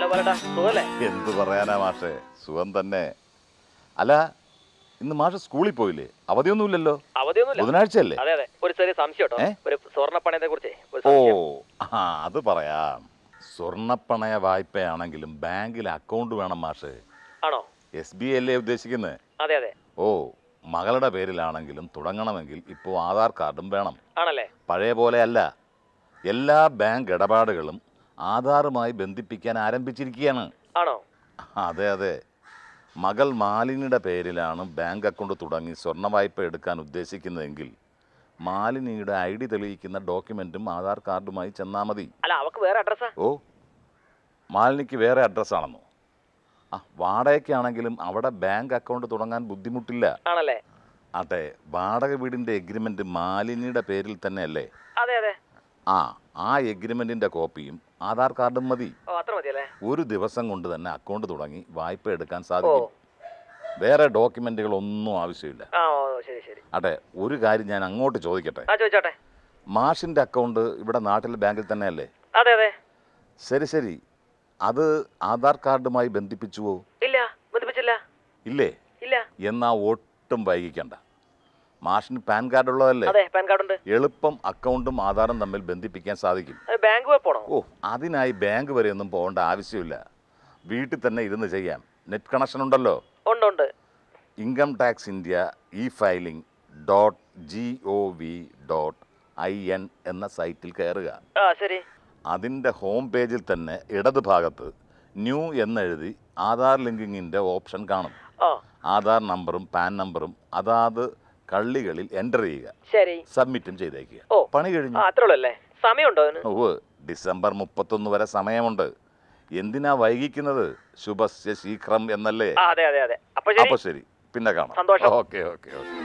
എന്തു പറയാനാ മാഷേ, സുഖം തന്നെ. അല്ല, ഇന്ന് മാഷ് സ്കൂളിൽ പോയില്ലേ? അവധിയൊന്നുമില്ലല്ലോ. ബുധനാഴ്ചയല്ലേ? ഒരു ചെറിയ സംശയം. ഒരു സ്വർണ്ണപ്പണയത്തെ കുറിച്ച്. ഓ, അത് പറയാം. സ്വർണ്ണപ്പണയ വായ്പയാണെങ്കിലും ബാങ്കിൽ അക്കൗണ്ട് വേണം മാഷേ. ആണോ? SBI അല്ലേ ഉദ്ദേശിക്കുന്നത്? അതെ അതെ. ഓ, മകളുടെ പേരിലാണെങ്കിലും തുടങ്ങണമെങ്കിൽ ഇപ്പോൾ ആധാർ കാർഡും വേണം. ആണല്ലേ? പഴയ പോലെ അല്ല, എല്ലാ ബാങ്ക് ഇടപാടുകളും ആധാറുമായി ബന്ധിപ്പിക്കാൻ ആരംഭിച്ചിരിക്കുകയാണ്. ആണോ? അതെ അതെ. മകൾ മാലിനിയുടെ പേരിലാണ് ബാങ്ക് അക്കൗണ്ട് തുടങ്ങി സ്വർണ്ണ വായ്പ എടുക്കാൻ ഉദ്ദേശിക്കുന്നതെങ്കിൽ മാലിനിയുടെ ID തെളിയിക്കുന്ന ഡോക്യുമെന്റും ആധാർ കാർഡുമായി ചെന്നാൽ മതി. അല്ല, അവൾക്ക് വേറെ അഡ്രസ്സാ? ഓ, മാലിനിക്ക് വേറെ അഡ്രസ്സാണെന്നോ? വാടകയ്ക്കാണെങ്കിലും അവിടെ ബാങ്ക് അക്കൗണ്ട് തുടങ്ങാൻ ബുദ്ധിമുട്ടില്ല. ആണല്ലേ? അതെ, വാടക വീടിന്റെ എഗ്രിമെന്റ് മാലിനിയുടെ പേരിൽ തന്നെ അല്ലേ? അതെ അതെ. ആ എഗ്രിമെന്റിന്റെ കോപ്പിയും ആധാർ കാർഡും മതി. അത്ര മതിയല്ലേ? ഒരു ദിവസം കൊണ്ട് തന്നെ അക്കൗണ്ട് തുടങ്ങി വായ്പ എടുക്കാൻ സാധിക്കും. വേറെ ഡോക്യുമെന്റുകൾ ഒന്നും ആവശ്യമില്ല. അതെ, ഒരു കാര്യം ഞാൻ അങ്ങോട്ട് ചോദിക്കട്ടെ? മാഷിന്റെ അക്കൗണ്ട് ഇവിടെ നാട്ടിലെ ബാങ്കിൽ തന്നെ അല്ലേ? അതെ അതെ. ശരി ശരി, അത് ആധാർ കാർഡുമായി ബന്ധിപ്പിച്ചുവോ? ഇല്ല, ബന്ധിപ്പിച്ചില്ല. ഇല്ലേ? ഇല്ല. എന്നാ ഒട്ടും വൈകിക്കണ്ട. മാഷിന് പാൻ കാർഡ് ഉള്ളതല്ലേ? അതെ, പാൻ കാർഡ് ഉണ്ട്. എളുപ്പം അക്കൗണ്ടും ആധാറും തമ്മിൽ ബന്ധിപ്പിക്കാൻ സാധിക്കും. ബാങ്ക് വരെ പോണോ? ഓ, അതിനായി ബാങ്ക് വരെ ഒന്നും പോകേണ്ട ആവശ്യമില്ല. വീട്ടിൽ തന്നെ ഇരുന്ന് ചെയ്യാം. നെറ്റ് കണക്ഷൻ ഉണ്ടല്ലോ? ഉണ്ട്. ഇൻകം ടാക്സ് ഇന്ത്യ e-filing.gov.in എന്ന സൈറ്റിൽ കയറുക. ശരി. അതിൻ്റെ ഹോം പേജിൽ തന്നെ ഇടത് ഭാഗത്ത് ന്യൂ എന്നെഴുതി ആധാർ ലിങ്കിങ്ങിൻ്റെ ഓപ്ഷൻ കാണും. ആധാർ നമ്പറും പാൻ നമ്പറും അതാത് കള്ളികളിൽ എൻ്റർ ചെയ്യുക. ശരി. സബ്മിറ്റും ചെയ്തേക്കുക. പണി കഴിഞ്ഞു. സമയമുണ്ടോ? ഓ, ഡിസംബർ 31 വരെ സമയമുണ്ട്. എന്തിനാ വൈകിക്കുന്നത്? ശുഭസ്യ ശീഘ്രം എന്നല്ലേ? അതെ അതെ അതെ. അപ്പൊ ശരി, പിന്നെ കാണാം. സന്തോഷം. Okay okay okay.